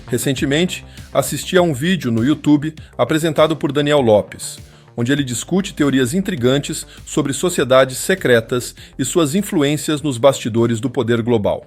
Recentemente, assisti a um vídeo no YouTube apresentado por Daniel Lopes, onde ele discute teorias intrigantes sobre sociedades secretas e suas influências nos bastidores do poder global.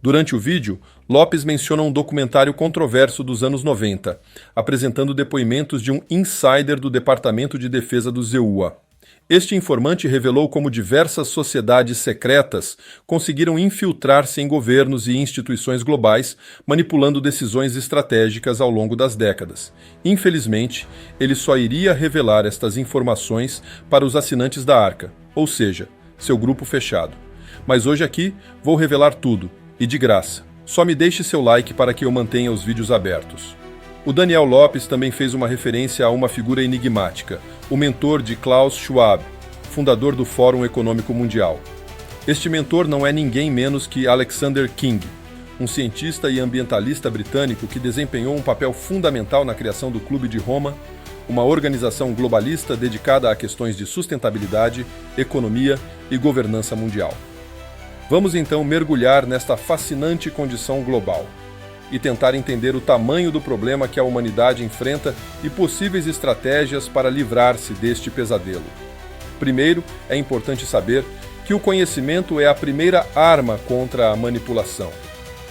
Durante o vídeo, Lopes menciona um documentário controverso dos anos 90, apresentando depoimentos de um insider do Departamento de Defesa do ZEUA. Este informante revelou como diversas sociedades secretas conseguiram infiltrar-se em governos e instituições globais, manipulando decisões estratégicas ao longo das décadas. Infelizmente, ele só iria revelar estas informações para os assinantes da Arca, ou seja, seu grupo fechado. Mas hoje aqui vou revelar tudo, e de graça. Só me deixe seu like para que eu mantenha os vídeos abertos. O Daniel Lopes também fez uma referência a uma figura enigmática, o mentor de Klaus Schwab, fundador do Fórum Econômico Mundial. Este mentor não é ninguém menos que Alexander King, um cientista e ambientalista britânico que desempenhou um papel fundamental na criação do Clube de Roma, uma organização globalista dedicada a questões de sustentabilidade, economia e governança mundial. Vamos então mergulhar nesta fascinante condição global e tentar entender o tamanho do problema que a humanidade enfrenta e possíveis estratégias para livrar-se deste pesadelo. Primeiro, é importante saber que o conhecimento é a primeira arma contra a manipulação.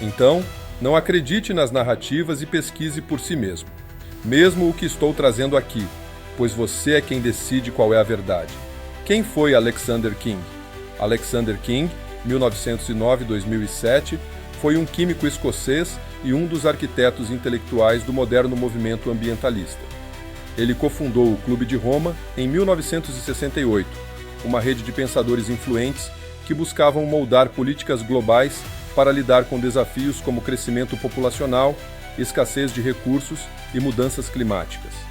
Então, não acredite nas narrativas e pesquise por si mesmo. Mesmo o que estou trazendo aqui, pois você é quem decide qual é a verdade. Quem foi Alexander King? Alexander King, 1909-2007, foi um químico escocês e um dos arquitetos intelectuais do moderno movimento ambientalista. Ele cofundou o Clube de Roma em 1968, uma rede de pensadores influentes que buscavam moldar políticas globais para lidar com desafios como crescimento populacional, escassez de recursos e mudanças climáticas.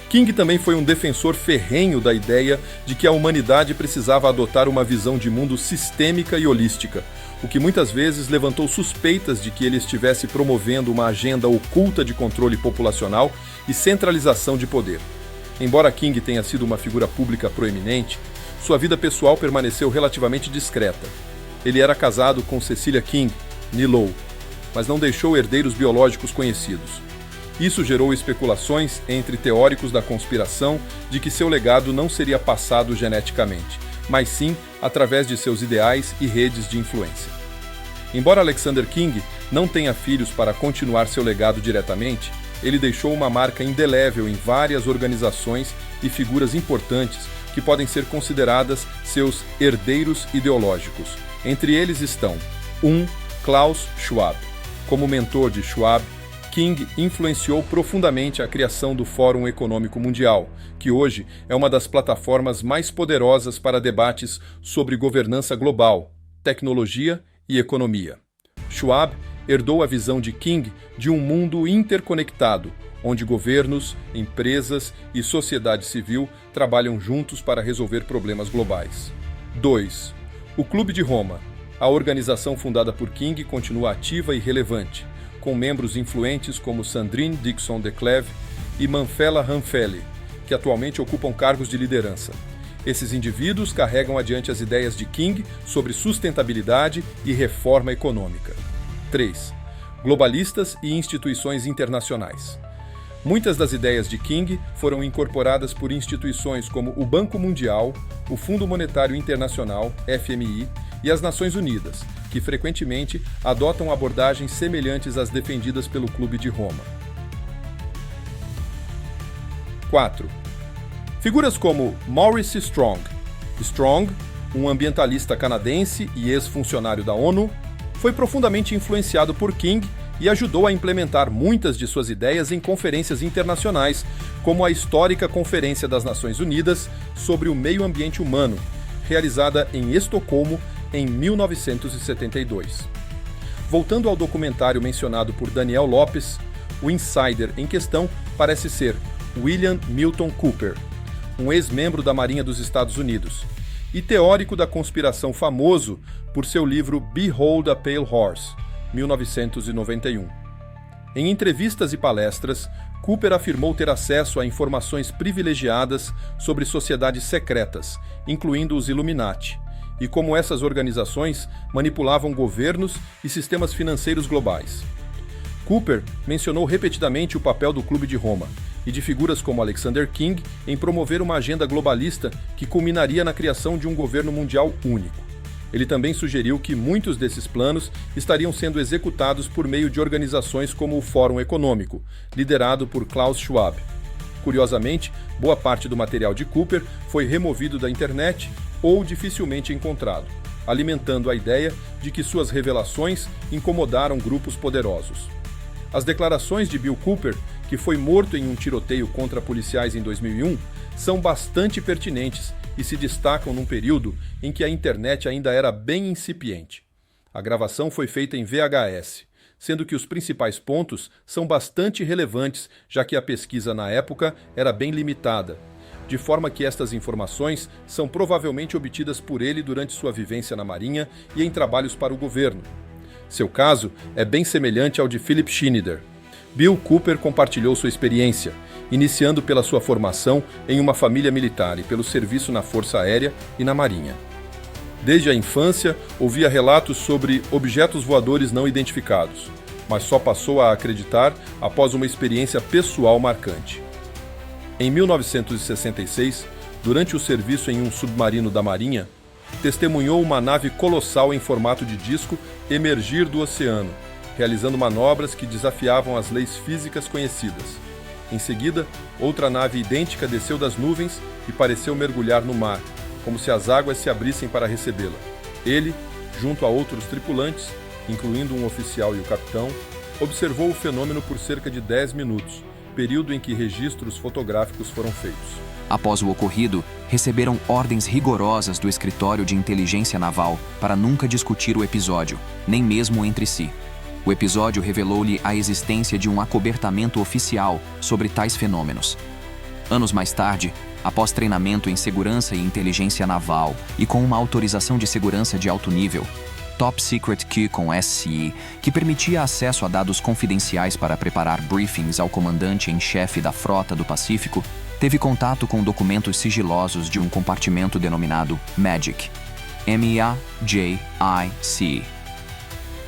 King também foi um defensor ferrenho da ideia de que a humanidade precisava adotar uma visão de mundo sistêmica e holística, o que muitas vezes levantou suspeitas de que ele estivesse promovendo uma agenda oculta de controle populacional e centralização de poder. Embora King tenha sido uma figura pública proeminente, sua vida pessoal permaneceu relativamente discreta. Ele era casado com Cecilia King, née Low, mas não deixou herdeiros biológicos conhecidos. Isso gerou especulações entre teóricos da conspiração de que seu legado não seria passado geneticamente, mas sim através de seus ideais e redes de influência. Embora Alexander King não tenha filhos para continuar seu legado diretamente, ele deixou uma marca indelével em várias organizações e figuras importantes que podem ser consideradas seus herdeiros ideológicos. Entre eles estão 1. Klaus Schwab. Como mentor de Schwab, King influenciou profundamente a criação do Fórum Econômico Mundial, que hoje é uma das plataformas mais poderosas para debates sobre governança global, tecnologia e economia. Schwab herdou a visão de King de um mundo interconectado, onde governos, empresas e sociedade civil trabalham juntos para resolver problemas globais. 2. O Clube de Roma. A organização fundada por King continua ativa e relevante, com membros influentes como Sandrine Dixon de Cleve e Manfella Ramfelli, que atualmente ocupam cargos de liderança. Esses indivíduos carregam adiante as ideias de King sobre sustentabilidade e reforma econômica. 3. Globalistas e instituições internacionais. Muitas das ideias de King foram incorporadas por instituições como o Banco Mundial, o Fundo Monetário Internacional, FMI, e as Nações Unidas, que frequentemente adotam abordagens semelhantes às defendidas pelo Clube de Roma. 4. Figuras como Maurice Strong. Strong, um ambientalista canadense e ex-funcionário da ONU, foi profundamente influenciado por King e ajudou a implementar muitas de suas ideias em conferências internacionais, como a histórica Conferência das Nações Unidas sobre o Meio Ambiente Humano, realizada em Estocolmo em 1972. Voltando ao documentário mencionado por Daniel Lopes, o insider em questão parece ser William Milton Cooper, um ex-membro da Marinha dos Estados Unidos, e teórico da conspiração famoso por seu livro Behold a Pale Horse, 1991. Em entrevistas e palestras, Cooper afirmou ter acesso a informações privilegiadas sobre sociedades secretas, incluindo os Illuminati, e como essas organizações manipulavam governos e sistemas financeiros globais. Cooper mencionou repetidamente o papel do Clube de Roma e de figuras como Alexander King em promover uma agenda globalista que culminaria na criação de um governo mundial único. Ele também sugeriu que muitos desses planos estariam sendo executados por meio de organizações como o Fórum Econômico, liderado por Klaus Schwab. Curiosamente, boa parte do material de Cooper foi removido da internet ou dificilmente encontrado, alimentando a ideia de que suas revelações incomodaram grupos poderosos. As declarações de Bill Cooper, que foi morto em um tiroteio contra policiais em 2001, são bastante pertinentes e se destacam num período em que a internet ainda era bem incipiente. A gravação foi feita em VHS, sendo que os principais pontos são bastante relevantes, já que a pesquisa na época era bem limitada, de forma que estas informações são provavelmente obtidas por ele durante sua vivência na Marinha e em trabalhos para o governo. Seu caso é bem semelhante ao de Philip Schneider. Bill Cooper compartilhou sua experiência, iniciando pela sua formação em uma família militar e pelo serviço na Força Aérea e na Marinha. Desde a infância, ouvia relatos sobre objetos voadores não identificados, mas só passou a acreditar após uma experiência pessoal marcante. Em 1966, durante o serviço em um submarino da Marinha, testemunhou uma nave colossal em formato de disco emergir do oceano, realizando manobras que desafiavam as leis físicas conhecidas. Em seguida, outra nave idêntica desceu das nuvens e pareceu mergulhar no mar, como se as águas se abrissem para recebê-la. Ele, junto a outros tripulantes, incluindo um oficial e o capitão, observou o fenômeno por cerca de 10 minutos, período em que registros fotográficos foram feitos. Após o ocorrido, receberam ordens rigorosas do Escritório de Inteligência Naval para nunca discutir o episódio, nem mesmo entre si. O episódio revelou-lhe a existência de um acobertamento oficial sobre tais fenômenos. Anos mais tarde, após treinamento em segurança e inteligência naval e com uma autorização de segurança de alto nível, Top Secret Q com SCI, que permitia acesso a dados confidenciais para preparar briefings ao comandante em chefe da Frota do Pacífico, teve contato com documentos sigilosos de um compartimento denominado MAJIC. M-A-J-I-C.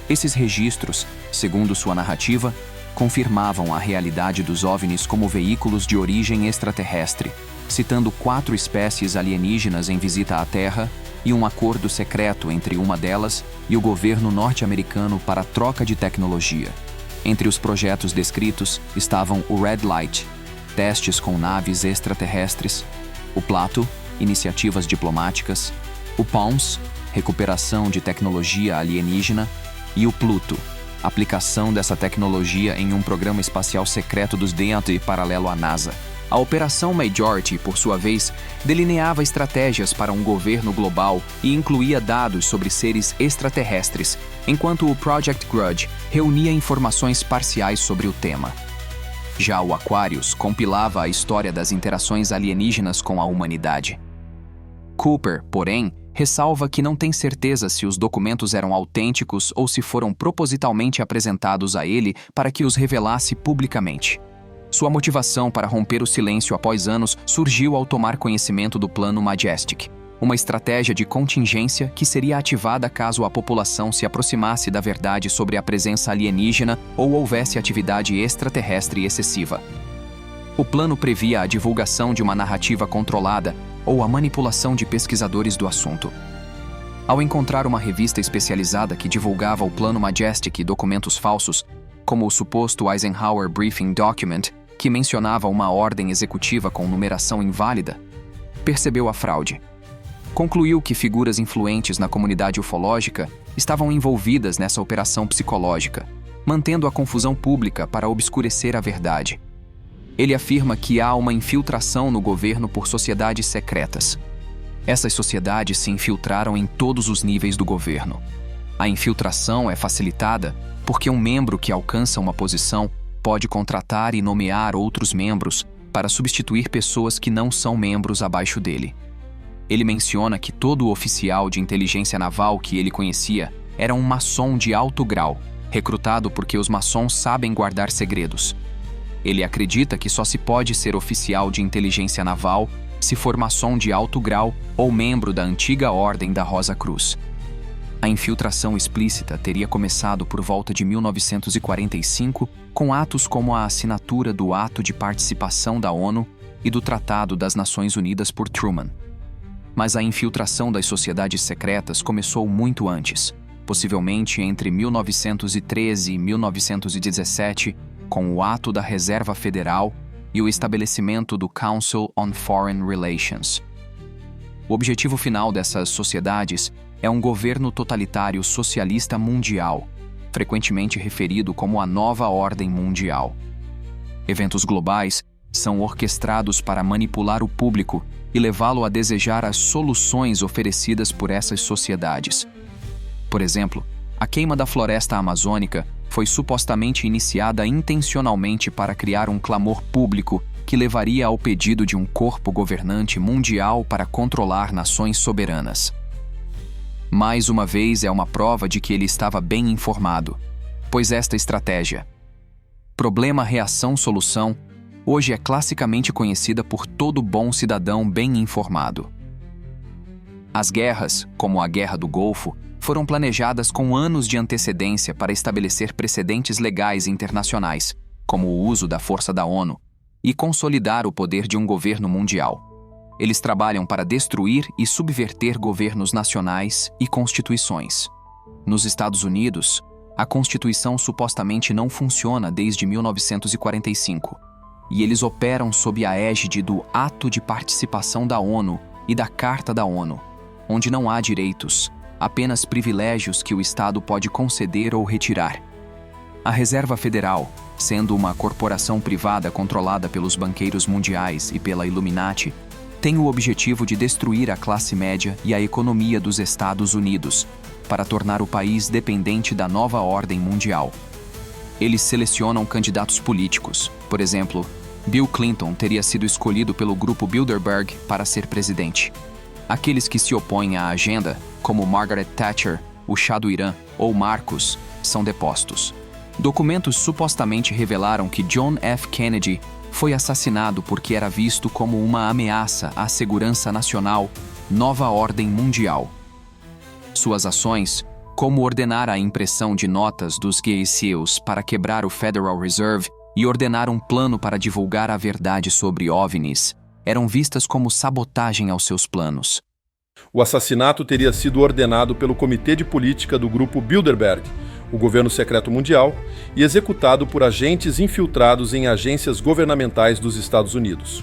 Esses registros, segundo sua narrativa, confirmavam a realidade dos OVNIs como veículos de origem extraterrestre, citando 4 espécies alienígenas em visita à Terra e um acordo secreto entre uma delas e o governo norte-americano para troca de tecnologia. Entre os projetos descritos estavam o Red Light, testes com naves extraterrestres, o Plato, iniciativas diplomáticas, o PALMS, recuperação de tecnologia alienígena, e o Pluto, aplicação dessa tecnologia em um programa espacial secreto dos DoD paralelo à NASA. A Operação Majority, por sua vez, delineava estratégias para um governo global e incluía dados sobre seres extraterrestres, enquanto o Project Grudge reunia informações parciais sobre o tema. Já o Aquarius compilava a história das interações alienígenas com a humanidade. Cooper, porém, ressalva que não tem certeza se os documentos eram autênticos ou se foram propositalmente apresentados a ele para que os revelasse publicamente. Sua motivação para romper o silêncio após anos surgiu ao tomar conhecimento do Plano Majestic, uma estratégia de contingência que seria ativada caso a população se aproximasse da verdade sobre a presença alienígena ou houvesse atividade extraterrestre excessiva. O plano previa a divulgação de uma narrativa controlada ou a manipulação de pesquisadores do assunto. Ao encontrar uma revista especializada que divulgava o Plano Majestic e documentos falsos, como o suposto Eisenhower Briefing Document, que mencionava uma ordem executiva com numeração inválida, percebeu a fraude. Concluiu que figuras influentes na comunidade ufológica estavam envolvidas nessa operação psicológica, mantendo a confusão pública para obscurecer a verdade. Ele afirma que há uma infiltração no governo por sociedades secretas. Essas sociedades se infiltraram em todos os níveis do governo. A infiltração é facilitada porque um membro que alcança uma posição pode contratar e nomear outros membros para substituir pessoas que não são membros abaixo dele. Ele menciona que todo oficial de inteligência naval que ele conhecia era um maçom de alto grau, recrutado porque os maçons sabem guardar segredos. Ele acredita que só se pode ser oficial de inteligência naval se for maçom de alto grau ou membro da antiga Ordem da Rosa Cruz. A infiltração explícita teria começado por volta de 1945, com atos como a assinatura do Ato de Participação da ONU e do Tratado das Nações Unidas por Truman. Mas a infiltração das sociedades secretas começou muito antes, possivelmente entre 1913 e 1917, com o Ato da Reserva Federal e o estabelecimento do Council on Foreign Relations. O objetivo final dessas sociedades é um governo totalitário socialista mundial, frequentemente referido como a Nova Ordem Mundial. Eventos globais são orquestrados para manipular o público e levá-lo a desejar as soluções oferecidas por essas sociedades. Por exemplo, a queima da floresta amazônica foi supostamente iniciada intencionalmente para criar um clamor público que levaria ao pedido de um corpo governante mundial para controlar nações soberanas. Mais uma vez é uma prova de que ele estava bem informado, pois esta estratégia, problema-reação-solução, hoje é classicamente conhecida por todo bom cidadão bem informado. As guerras, como a Guerra do Golfo, foram planejadas com anos de antecedência para estabelecer precedentes legais internacionais, como o uso da força da ONU, e consolidar o poder de um governo mundial. Eles trabalham para destruir e subverter governos nacionais e constituições. Nos Estados Unidos, a Constituição supostamente não funciona desde 1945, e eles operam sob a égide do Ato de Participação da ONU e da Carta da ONU, onde não há direitos, apenas privilégios que o Estado pode conceder ou retirar. A Reserva Federal, sendo uma corporação privada controlada pelos banqueiros mundiais e pela Illuminati, tem o objetivo de destruir a classe média e a economia dos Estados Unidos, para tornar o país dependente da nova ordem mundial. Eles selecionam candidatos políticos. Por exemplo, Bill Clinton teria sido escolhido pelo grupo Bilderberg para ser presidente. Aqueles que se opõem à agenda, como Margaret Thatcher, o Shah do Irã ou Marcos, são depostos. Documentos supostamente revelaram que John F. Kennedy foi assassinado porque era visto como uma ameaça à segurança nacional, nova ordem mundial. Suas ações, como ordenar a impressão de notas dos Gay Seals para quebrar o Federal Reserve e ordenar um plano para divulgar a verdade sobre OVNIs, eram vistas como sabotagem aos seus planos. O assassinato teria sido ordenado pelo Comitê de Política do grupo Bilderberg, o governo secreto mundial, e executado por agentes infiltrados em agências governamentais dos Estados Unidos.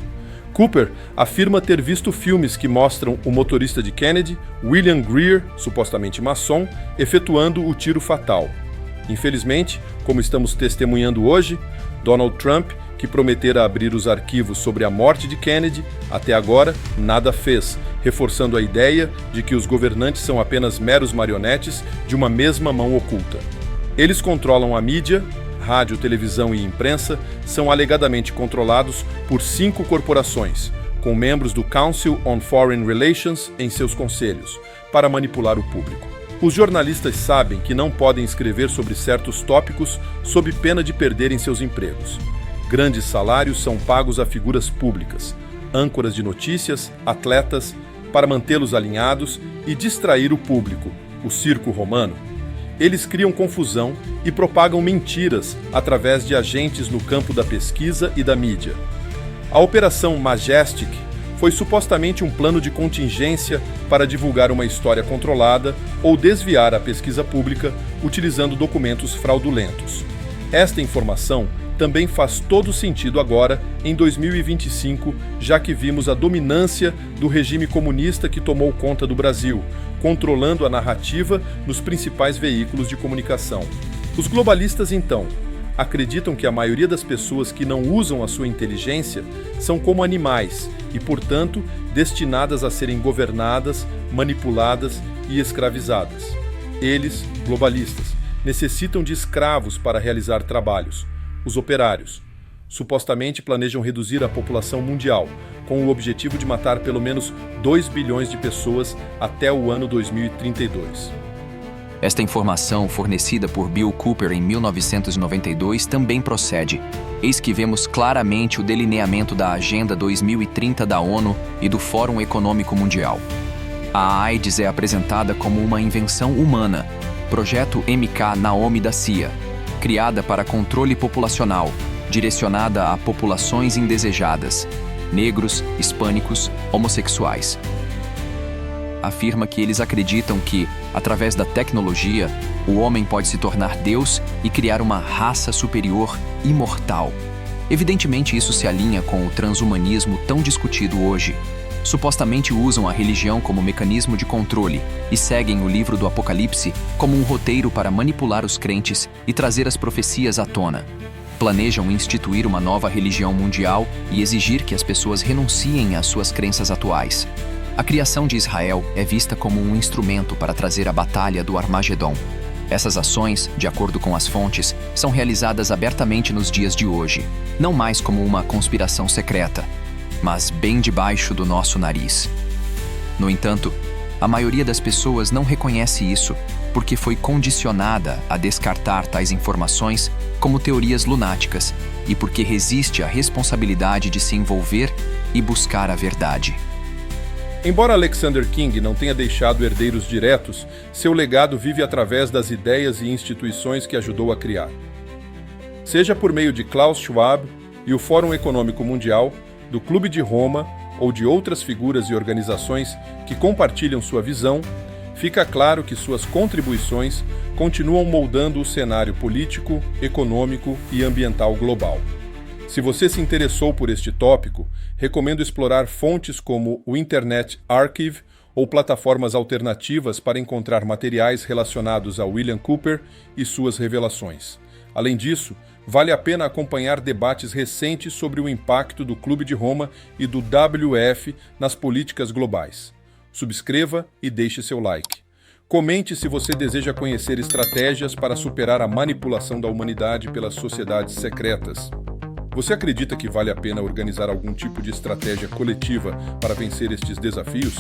Cooper afirma ter visto filmes que mostram o motorista de Kennedy, William Greer, supostamente maçom, efetuando o tiro fatal. Infelizmente, como estamos testemunhando hoje, Donald Trump, que prometera abrir os arquivos sobre a morte de Kennedy, até agora nada fez, reforçando a ideia de que os governantes são apenas meros marionetes de uma mesma mão oculta. Eles controlam a mídia, rádio, televisão e imprensa, são alegadamente controlados por 5 corporações, com membros do Council on Foreign Relations em seus conselhos, para manipular o público. Os jornalistas sabem que não podem escrever sobre certos tópicos sob pena de perderem seus empregos. Grandes salários são pagos a figuras públicas, âncoras de notícias, atletas, para mantê-los alinhados e distrair o público, o circo romano. Eles criam confusão e propagam mentiras através de agentes no campo da pesquisa e da mídia. A Operação Majestic foi supostamente um plano de contingência para divulgar uma história controlada ou desviar a pesquisa pública utilizando documentos fraudulentos. Esta informação também faz todo sentido agora, em 2025, já que vimos a dominância do regime comunista que tomou conta do Brasil, controlando a narrativa nos principais veículos de comunicação. Os globalistas, então, acreditam que a maioria das pessoas que não usam a sua inteligência são como animais e, portanto, destinadas a serem governadas, manipuladas e escravizadas. Eles, globalistas, necessitam de escravos para realizar trabalhos. Os operários supostamente planejam reduzir a população mundial, com o objetivo de matar pelo menos 2 bilhões de pessoas até o ano 2032. Esta informação, fornecida por Bill Cooper em 1992, também procede. Eis que vemos claramente o delineamento da Agenda 2030 da ONU e do Fórum Econômico Mundial. A AIDS é apresentada como uma invenção humana, Projeto MK Naomi da CIA, criada para controle populacional, direcionada a populações indesejadas, negros, hispânicos, homossexuais. Afirma que eles acreditam que, através da tecnologia, o homem pode se tornar Deus e criar uma raça superior imortal. Evidentemente, isso se alinha com o transhumanismo tão discutido hoje. Supostamente usam a religião como mecanismo de controle e seguem o livro do Apocalipse como um roteiro para manipular os crentes e trazer as profecias à tona. Planejam instituir uma nova religião mundial e exigir que as pessoas renunciem às suas crenças atuais. A criação de Israel é vista como um instrumento para trazer a batalha do Armagedon. Essas ações, de acordo com as fontes, são realizadas abertamente nos dias de hoje, não mais como uma conspiração secreta, mas bem debaixo do nosso nariz. No entanto, a maioria das pessoas não reconhece isso porque foi condicionada a descartar tais informações como teorias lunáticas e porque resiste à responsabilidade de se envolver e buscar a verdade. Embora Alexander King não tenha deixado herdeiros diretos, seu legado vive através das ideias e instituições que ajudou a criar. Seja por meio de Klaus Schwab e o Fórum Econômico Mundial, do Clube de Roma ou de outras figuras e organizações que compartilham sua visão, fica claro que suas contribuições continuam moldando o cenário político, econômico e ambiental global. Se você se interessou por este tópico, recomendo explorar fontes como o Internet Archive ou plataformas alternativas para encontrar materiais relacionados a William Cooper e suas revelações. Além disso, vale a pena acompanhar debates recentes sobre o impacto do Clube de Roma e do WF nas políticas globais. Subscreva e deixe seu like. Comente se você deseja conhecer estratégias para superar a manipulação da humanidade pelas sociedades secretas. Você acredita que vale a pena organizar algum tipo de estratégia coletiva para vencer estes desafios?